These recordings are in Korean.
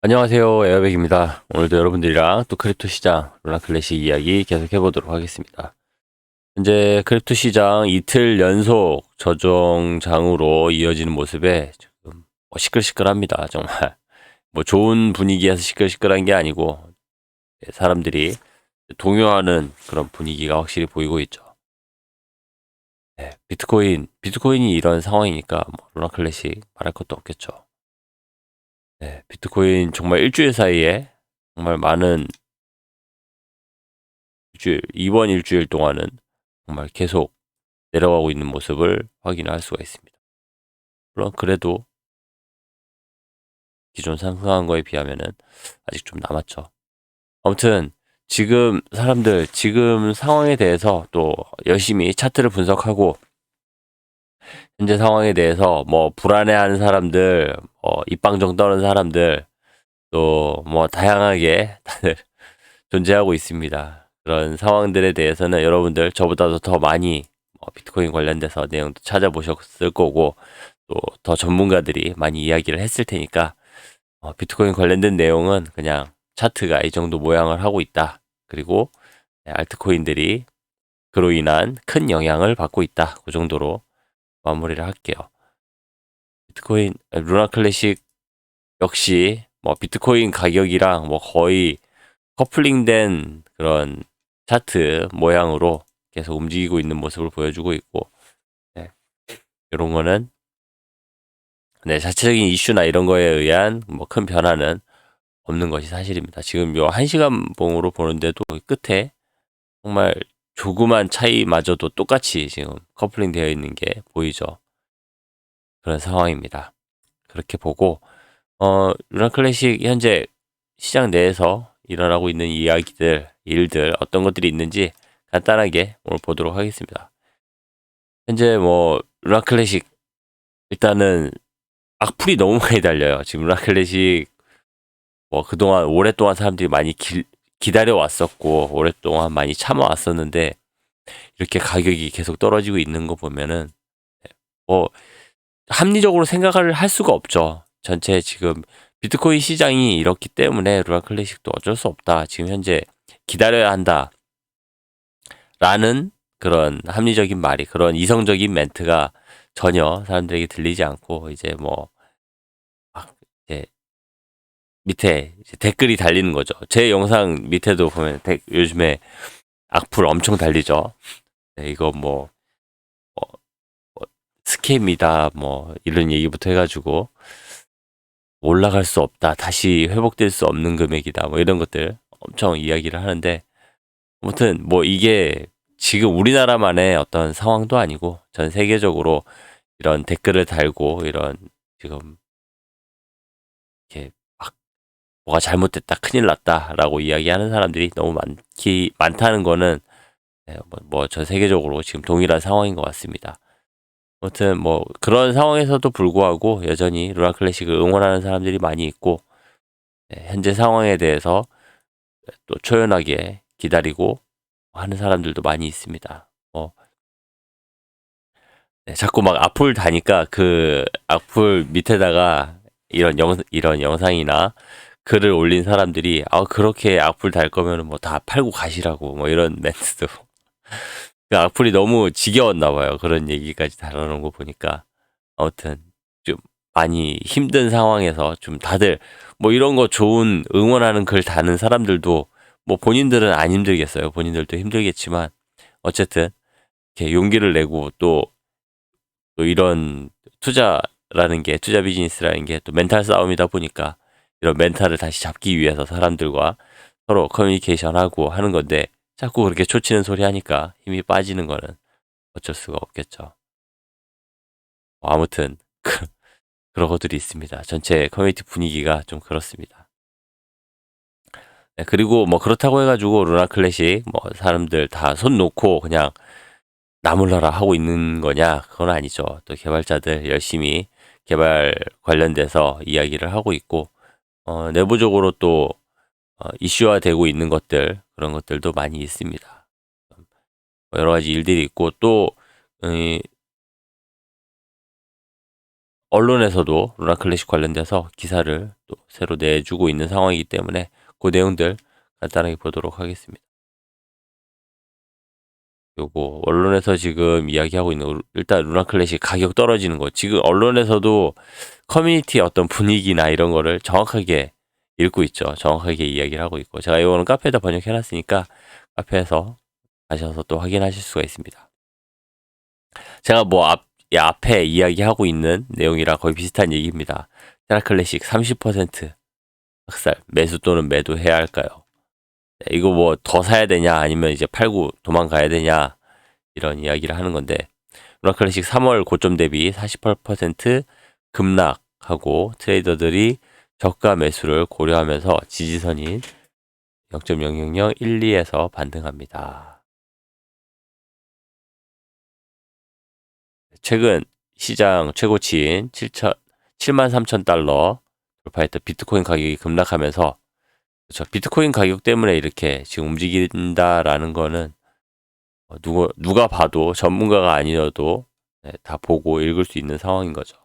안녕하세요. 에어백입니다. 오늘도 여러분들이랑 또 크립토 시장, 루나 클래식 이야기 계속 해보도록 하겠습니다. 현재 크립토 시장 이틀 연속 저정장으로 이어지는 모습에 지금 시끌시끌합니다. 정말 뭐 좋은 분위기에서 시끌시끌한 게 아니고 사람들이 동요하는 그런 분위기가 확실히 보이고 있죠. 네, 비트코인이 이런 상황이니까 뭐 루나 클래식 말할 것도 없겠죠. 네, 비트코인 정말 일주일 사이에 정말 많은 이번 일주일 동안은 정말 계속 내려가고 있는 모습을 확인할 수가 있습니다. 물론 그래도 기존 상승한 거에 비하면은 아직 좀 남았죠. 아무튼 지금 상황에 대해서 또 열심히 차트를 분석하고 현재 상황에 대해서 뭐 불안해하는 사람들, 입방정 떠는 사람들 또 뭐 다양하게 다들 존재하고 있습니다. 그런 상황들에 대해서는 여러분들 저보다도 더 많이 비트코인 관련돼서 내용도 찾아보셨을 거고 또 더 전문가들이 많이 이야기를 했을 테니까 비트코인 관련된 내용은 그냥 차트가 이 정도 모양을 하고 있다. 그리고 알트코인들이 그로 인한 큰 영향을 받고 있다. 그 정도로 마무리를 할게요. 비트코인 루나 클래식 역시 뭐 비트코인 가격이랑 뭐 거의 커플링된 그런 차트 모양으로 계속 움직이고 있는 모습을 보여주고 있고, 네, 이런 거는 네, 자체적인 이슈나 이런 거에 의한 뭐 큰 변화는 없는 것이 사실입니다. 지금 요 1시간 봉으로 보는데도 끝에 정말 조그만 차이마저도 똑같이 지금 커플링 되어 있는 게 보이죠. 그런 상황입니다. 그렇게 보고 루나 클래식 현재 시장 내에서 일어나고 있는 이야기들, 일들 어떤 것들이 있는지 간단하게 오늘 보도록 하겠습니다. 현재 뭐 루나 클래식 일단은 악플이 너무 많이 달려요. 지금 루나 클래식 뭐 그동안 오랫동안 사람들이 많이 기다려 왔었고 오랫동안 많이 참아 왔었는데 이렇게 가격이 계속 떨어지고 있는 거 보면은 뭐 합리적으로 생각을 할 수가 없죠. 전체 지금 비트코인 시장이 이렇기 때문에 루나 클래식도 어쩔 수 없다. 지금 현재 기다려야 한다. 라는 그런 합리적인 말이, 그런 이성적인 멘트가 전혀 사람들에게 들리지 않고, 이제 뭐, 막, 이제 밑에 이제 댓글이 달리는 거죠. 제 영상 밑에도 보면 요즘에 악플 엄청 달리죠. 네, 이거 뭐, 뭐 스캠이다, 뭐, 이런 얘기부터 해가지고, 올라갈 수 없다, 다시 회복될 수 없는 금액이다, 뭐 이런 것들 엄청 이야기를 하는데, 아무튼 뭐 이게 지금 우리나라만의 어떤 상황도 아니고 전 세계적으로 이런 댓글을 달고 이런 지금 이렇게 막 뭐가 잘못됐다, 큰일 났다라고 이야기하는 사람들이 너무 많다는 거는 뭐 전 세계적으로 지금 동일한 상황인 것 같습니다. 아무튼 뭐 그런 상황에서도 불구하고 여전히 루나 클래식을 응원하는 사람들이 많이 있고 현재 상황에 대해서 또 초연하게 기다리고 하는 사람들도 많이 있습니다. 네, 자꾸 막 악플 다니까 그 악플 밑에다가 이런 영상이나 글을 올린 사람들이 그렇게 악플 달 거면 뭐 다 팔고 가시라고 뭐 이런 멘트도 그 악플이 너무 지겨웠나 봐요. 그런 얘기까지 달아놓은 거 보니까 아무튼 좀 많이 힘든 상황에서 좀 다들 뭐 이런 거 좋은 응원하는 글 다는 사람들도 뭐 본인들은 안 힘들겠어요. 본인들도 힘들겠지만 어쨌든 이렇게 용기를 내고 또 이런 투자 비즈니스라는 게 또 멘탈 싸움이다 보니까 이런 멘탈을 다시 잡기 위해서 사람들과 서로 커뮤니케이션하고 하는 건데 자꾸 그렇게 초치는 소리 하니까 힘이 빠지는 거는 어쩔 수가 없겠죠. 아무튼 그런 것들이 있습니다. 전체 커뮤니티 분위기가 좀 그렇습니다. 네, 그리고 뭐 그렇다고 해가지고 루나 클래식 뭐 사람들 다 손 놓고 그냥 나몰라라 하고 있는 거냐? 그건 아니죠. 또 개발자들 열심히 개발 관련돼서 이야기를 하고 있고, 내부적으로 또 이슈화되고 있는 것들, 그런 것들도 많이 있습니다. 여러 가지 일들이 있고, 또, 언론에서도 루나 클래식 관련돼서 기사를 또 새로 내주고 있는 상황이기 때문에 그 내용들 간단하게 보도록 하겠습니다. 요거 언론에서 지금 이야기하고 있는 일단 루나 클래식 가격 떨어지는 거 지금 언론에서도 커뮤니티의 어떤 분위기나 이런 거를 정확하게 읽고 있죠. 정확하게 이야기를 하고 있고 제가 이거는 카페에다 번역해놨으니까 카페에서 가셔서 또 확인하실 수가 있습니다. 제가 뭐 앞에 이야기하고 있는 내용이랑 거의 비슷한 얘기입니다. 테라 클래식 30% 학살 매수 또는 매도해야 할까요? 네, 이거 뭐 더 사야 되냐 아니면 이제 팔고 도망가야 되냐 이런 이야기를 하는 건데 루나 클래식 3월 고점 대비 48% 급락하고 트레이더들이 저가 매수를 고려하면서 지지선인 0.00012에서 반등합니다. 최근 시장 최고치인 73,000달러 돌파했던 비트코인 가격이 급락하면서 그렇죠. 비트코인 가격 때문에 이렇게 지금 움직인다라는 거는 누가 봐도 전문가가 아니어도 다 보고 읽을 수 있는 상황인 거죠.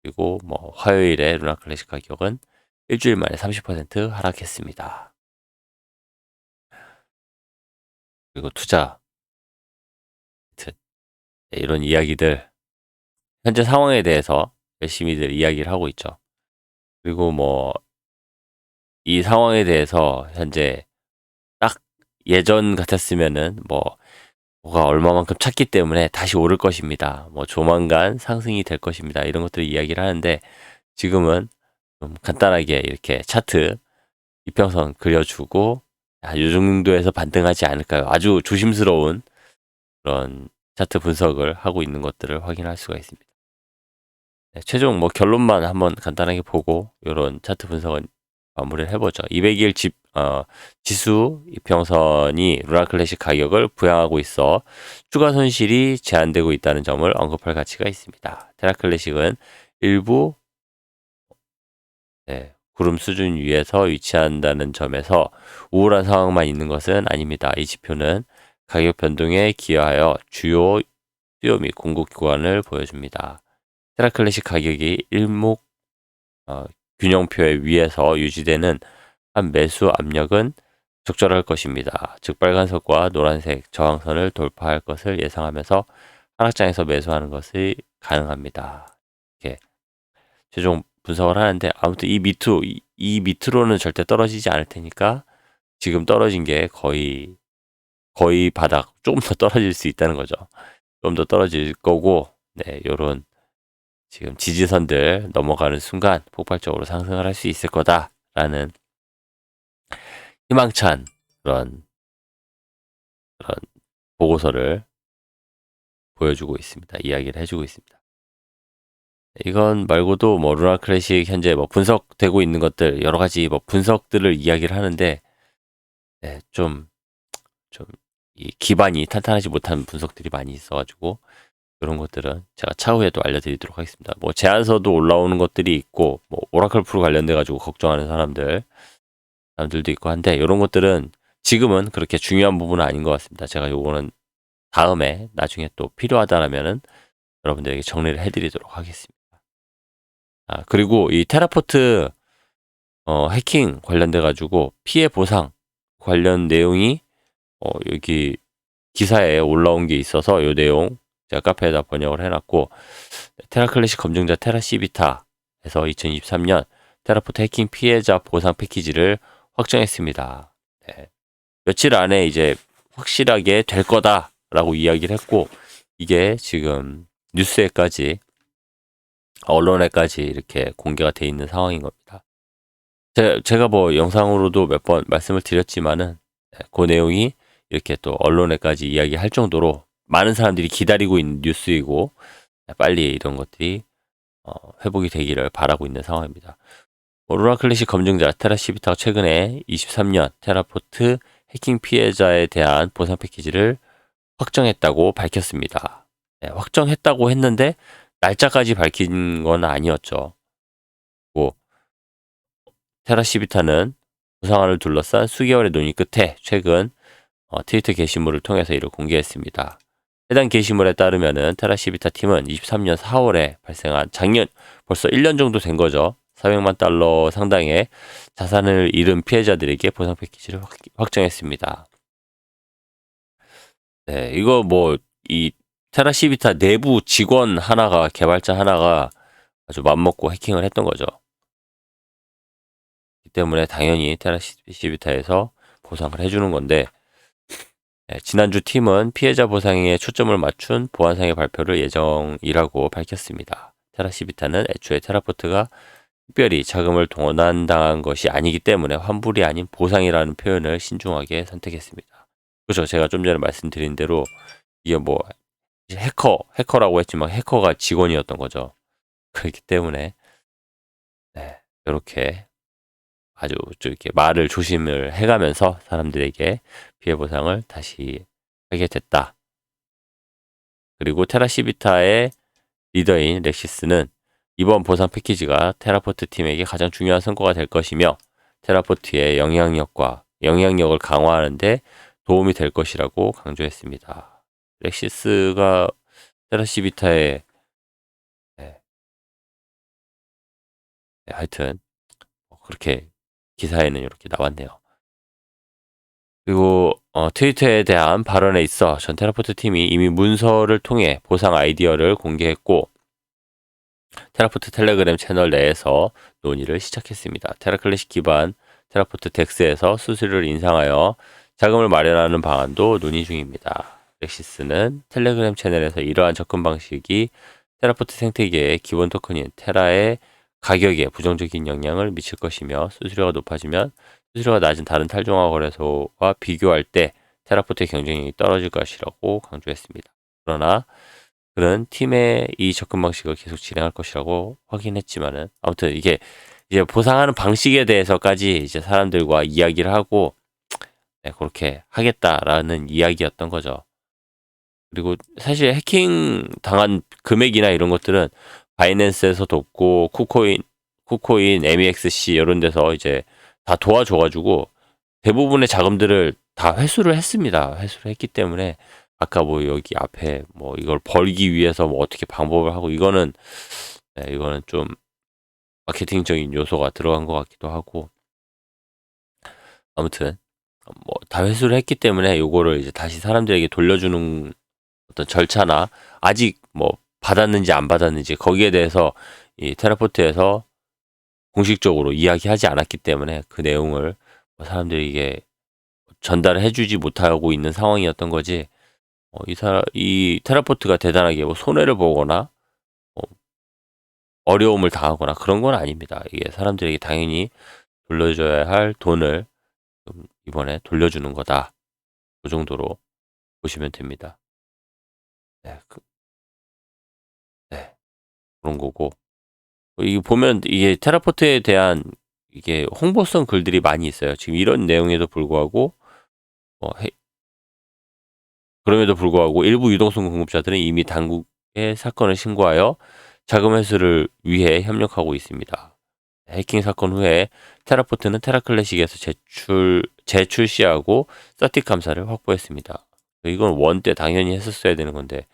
그리고 뭐 화요일에 루나 클래식 가격은 일주일 만에 30% 하락했습니다. 그리고 투자 이런 이야기들 현재 상황에 대해서 열심히들 이야기를 하고 있죠. 그리고 뭐 이 상황에 대해서 현재 딱 예전 같았으면은 뭐가 얼마만큼 찼기 때문에 다시 오를 것입니다. 뭐 조만간 상승이 될 것입니다. 이런 것들을 이야기를 하는데 지금은 좀 간단하게 이렇게 차트 이평선 그려주고 이 정도에서 반등하지 않을까요? 아주 조심스러운 그런 차트 분석을 하고 있는 것들을 확인할 수가 있습니다. 네, 최종 뭐 결론만 한번 간단하게 보고 이런 차트 분석은 마무리를 해보죠. 200일 지수 이평선이 루나 클래식 가격을 부양하고 있어 추가 손실이 제한되고 있다는 점을 언급할 가치가 있습니다. 테라 클래식은 일부 구름 수준 위에서 위치한다는 점에서 우울한 상황만 있는 것은 아닙니다. 이 지표는 가격 변동에 기여하여 주요 수요 및 공급 구간을 보여줍니다. 테라 클래식 가격이 일목 균형표의 위에서 유지되는 한 매수 압력은 적절할 것입니다. 즉 빨간색과 노란색 저항선을 돌파할 것을 예상하면서 하락장에서 매수하는 것이 가능합니다. 이렇게 최종 분석을 하는데 아무튼 이 밑으로는 절대 떨어지지 않을 테니까 지금 떨어진 게 거의 바닥 조금 더 떨어질 수 있다는 거죠. 좀 더 떨어질 거고 요런 지금 지지선들 넘어가는 순간 폭발적으로 상승을 할 수 있을 거다라는 희망찬 그런 보고서를 보여주고 있습니다. 이야기를 해주고 있습니다. 이건 말고도 뭐 루나 클래식 현재 뭐 분석되고 있는 것들 여러 가지 뭐 분석들을 이야기를 하는데 좀 이 기반이 탄탄하지 못한 분석들이 많이 있어가지고 이런 것들은 제가 차후에도 알려드리도록 하겠습니다. 뭐 제안서도 올라오는 것들이 있고 뭐 오라클 프로 관련돼 가지고 걱정하는 사람들도 있고 한데 이런 것들은 지금은 그렇게 중요한 부분은 아닌 것 같습니다. 제가 요거는 다음에 나중에 또 필요하다라면은 여러분들에게 정리를 해드리도록 하겠습니다. 그리고 이 테라포트 해킹 관련돼 가지고 피해 보상 관련 내용이 여기 기사에 올라온 게 있어서 이 내용 제가 카페에다 번역을 해놨고 테라 클래식 검증자 테라 시비타에서 2023년 테라포트 해킹 피해자 보상 패키지를 확정했습니다. 며칠 안에 이제 확실하게 될 거다라고 이야기를 했고 이게 지금 뉴스에까지 언론에까지 이렇게 공개가 돼 있는 상황인 겁니다. 제가 뭐 영상으로도 몇 번 말씀을 드렸지만은 그 내용이 이렇게 또 언론에까지 이야기할 정도로 많은 사람들이 기다리고 있는 뉴스이고 빨리 이런 것들이 회복이 되기를 바라고 있는 상황입니다. 루나 클래식 검증자 테라 시비타가 최근에 23년 테라포트 해킹 피해자에 대한 보상 패키지를 확정했다고 밝혔습니다. 확정했다고 했는데 날짜까지 밝힌 건 아니었죠. 테라 시비타는 부상안을 둘러싼 수개월의 논의 끝에 최근 트위터 게시물을 통해서 이를 공개했습니다. 해당 게시물에 따르면은 테라시비타 팀은 23년 4월에 발생한 작년 벌써 1년 정도 된 거죠. 400만 달러 상당의 자산을 잃은 피해자들에게 보상 패키지를 확정했습니다. 네, 이거 뭐 이 테라시비타 내부 직원 하나가 개발자 하나가 아주 맘먹고 해킹을 했던 거죠. 이 때문에 당연히 테라시비타에서 보상을 해주는 건데 네, 지난주 팀은 피해자 보상에 초점을 맞춘 보안상의 발표를 예정이라고 밝혔습니다. 테라시비타는 애초에 테라포트가 특별히 자금을 도난당한 것이 아니기 때문에 환불이 아닌 보상이라는 표현을 신중하게 선택했습니다. 그렇죠. 제가 좀 전에 말씀드린 대로 이게 뭐 해커라고 했지만 해커가 직원이었던 거죠. 그렇기 때문에 네, 이렇게 아주 이렇게 말을 조심을 해가면서 사람들에게 피해 보상을 다시 하게 됐다. 그리고 테라시비타의 리더인 렉시스는 이번 보상 패키지가 테라포트 팀에게 가장 중요한 성과가 될 것이며 테라포트의 영향력을 강화하는 데 도움이 될 것이라고 강조했습니다. 렉시스가 테라시비타의 네, 하여튼 그렇게 기사에는 이렇게 나왔네요. 그리고 트위터에 대한 발언에 있어 전 테라포트 팀이 이미 문서를 통해 보상 아이디어를 공개했고 테라포트 텔레그램 채널 내에서 논의를 시작했습니다. 테라클래식 기반 테라포트 덱스에서 수수료를 인상하여 자금을 마련하는 방안도 논의 중입니다. 렉시스는 텔레그램 채널에서 이러한 접근 방식이 테라포트 생태계의 기본 토큰인 테라의 가격에 부정적인 영향을 미칠 것이며 수수료가 높아지면 수수료가 낮은 다른 탈중앙 거래소와 비교할 때 테라포트의 경쟁력이 떨어질 것이라고 강조했습니다. 그러나 그는 팀의 이 접근 방식을 계속 진행할 것이라고 확인했지만은 아무튼 이게 이제 보상하는 방식에 대해서까지 이제 사람들과 이야기를 하고 네, 그렇게 하겠다라는 이야기였던 거죠. 그리고 사실 해킹 당한 금액이나 이런 것들은 바이낸스에서도 없고 쿠코인, MEXC 이런 데서 이제 다 도와줘가지고 대부분의 자금들을 다 회수를 했습니다. 회수를 했기 때문에 아까 뭐 여기 앞에 뭐 이걸 벌기 위해서 뭐 어떻게 방법을 하고 이거는 네, 이거는 좀 마케팅적인 요소가 들어간 것 같기도 하고 아무튼 뭐 다 회수를 했기 때문에 요거를 이제 다시 사람들에게 돌려주는 어떤 절차나 아직 뭐 받았는지 안 받았는지 거기에 대해서 이 테라포트에서 공식적으로 이야기하지 않았기 때문에 그 내용을 사람들에게 전달을 해주지 못하고 있는 상황이었던 거지. 이 테라포트가 대단하게 뭐 손해를 보거나 어려움을 당하거나 그런 건 아닙니다. 이게 사람들에게 당연히 돌려줘야 할 돈을 이번에 돌려주는 거다. 그 정도로 보시면 됩니다. 네, 네, 그런 거고. 이게 보면 이게 테라포트에 대한 이게 홍보성 글들이 많이 있어요. 지금 이런 내용에도 불구하고 어, 그럼에도 불구하고 일부 유동성 공급자들은 이미 당국에 사건을 신고하여 자금 회수를 위해 협력하고 있습니다. 해킹 사건 후에 테라포트는 테라클래식에서 재출시하고 스타틱 감사를 확보했습니다. 이건 원 때 당연히 했었어야 되는 건데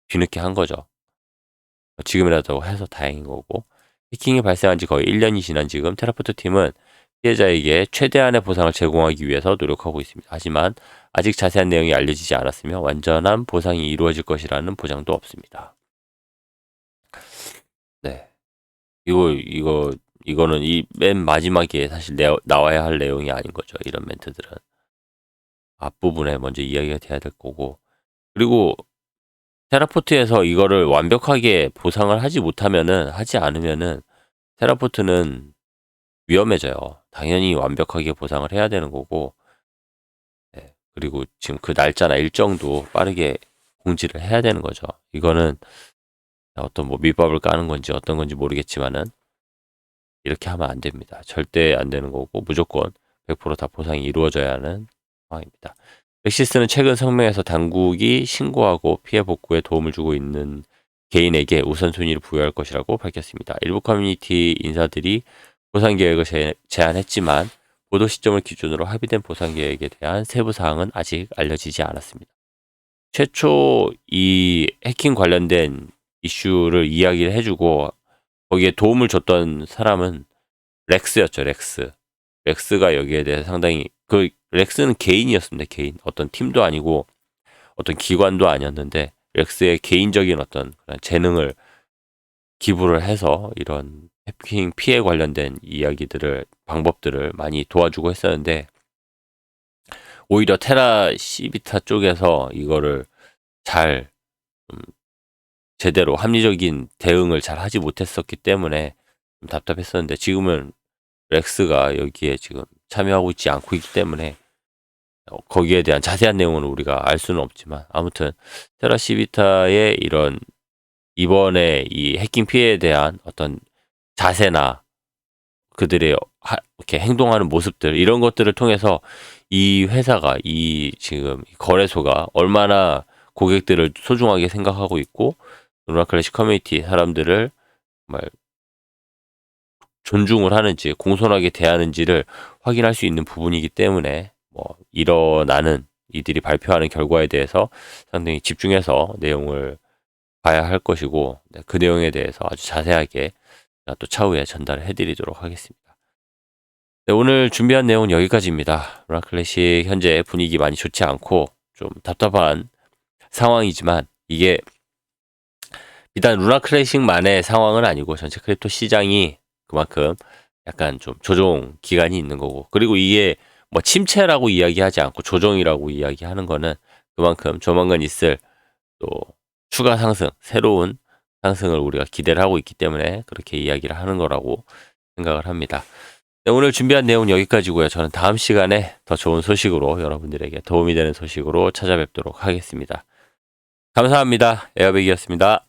뒤늦게 한 거죠. 지금이라도 해서 다행인 거고 해킹이 발생한 지 거의 1년이 지난 지금 테라포트 팀은 피해자에게 최대한의 보상을 제공하기 위해서 노력하고 있습니다. 하지만 아직 자세한 내용이 알려지지 않았으며 완전한 보상이 이루어질 것이라는 보장도 없습니다. 네, 이거는 이 맨 마지막에 사실 나와야 할 내용이 아닌 거죠. 이런 멘트들은 앞부분에 먼저 이야기가 돼야 될 거고 그리고 테라포트에서 이거를 완벽하게 보상을 하지 않으면은 테라포트는 위험해져요. 당연히 완벽하게 보상을 해야 되는 거고 네, 그리고 지금 그 날짜나 일정도 빠르게 공지를 해야 되는 거죠. 이거는 어떤 뭐 밑밥을 까는 건지 어떤 건지 모르겠지만은 이렇게 하면 안 됩니다. 절대 안 되는 거고 무조건 100%다 보상이 이루어져야 하는 상황입니다. 렉시스는 최근 성명에서 당국이 신고하고 피해 복구에 도움을 주고 있는 개인에게 우선순위를 부여할 것이라고 밝혔습니다. 일부 커뮤니티 인사들이 보상 계획을 제안했지만 보도 시점을 기준으로 합의된 보상 계획에 대한 세부 사항은 아직 알려지지 않았습니다. 최초 이 해킹 관련된 이슈를 이야기를 해주고 거기에 도움을 줬던 사람은 렉스였죠. 렉스가 여기에 대해 상당히 렉스는 개인이었습니다. 개인. 어떤 팀도 아니고 어떤 기관도 아니었는데 렉스의 개인적인 어떤 그런 재능을 기부를 해서 이런 해킹 피해 관련된 이야기들을 방법들을 많이 도와주고 했었는데 오히려 테라 시비타 쪽에서 이거를 잘 제대로 합리적인 대응을 잘 하지 못했었기 때문에 좀 답답했었는데 지금은 렉스가 여기에 지금 참여하고 있지 않고 있기 때문에 거기에 대한 자세한 내용은 우리가 알 수는 없지만 아무튼 테라 시비타의 이런 이번에 이 해킹 피해에 대한 어떤 자세나 그들의 이렇게 행동하는 모습들 이런 것들을 통해서 이 회사가 이 지금 거래소가 얼마나 고객들을 소중하게 생각하고 있고 루나클래식 커뮤니티 사람들을 정말 존중을 하는지 공손하게 대하는지를 확인할 수 있는 부분이기 때문에 뭐 일어나는 이들이 발표하는 결과에 대해서 상당히 집중해서 내용을 봐야 할 것이고 그 내용에 대해서 아주 자세하게 또 차후에 전달을 해드리도록 하겠습니다. 네, 오늘 준비한 내용은 여기까지입니다. 루나클래식 현재 분위기 많이 좋지 않고 좀 답답한 상황이지만 이게 비단 루나클래식만의 상황은 아니고 전체 크립토 시장이 그만큼 약간 좀 조정 기간이 있는 거고 그리고 이게 뭐 침체라고 이야기하지 않고 조정이라고 이야기하는 거는 그만큼 조만간 있을 또 추가 상승, 새로운 상승을 우리가 기대를 하고 있기 때문에 그렇게 이야기를 하는 거라고 생각을 합니다. 네, 오늘 준비한 내용은 여기까지고요. 저는 다음 시간에 더 좋은 소식으로 여러분들에게 도움이 되는 소식으로 찾아뵙도록 하겠습니다. 감사합니다. 에어백이었습니다.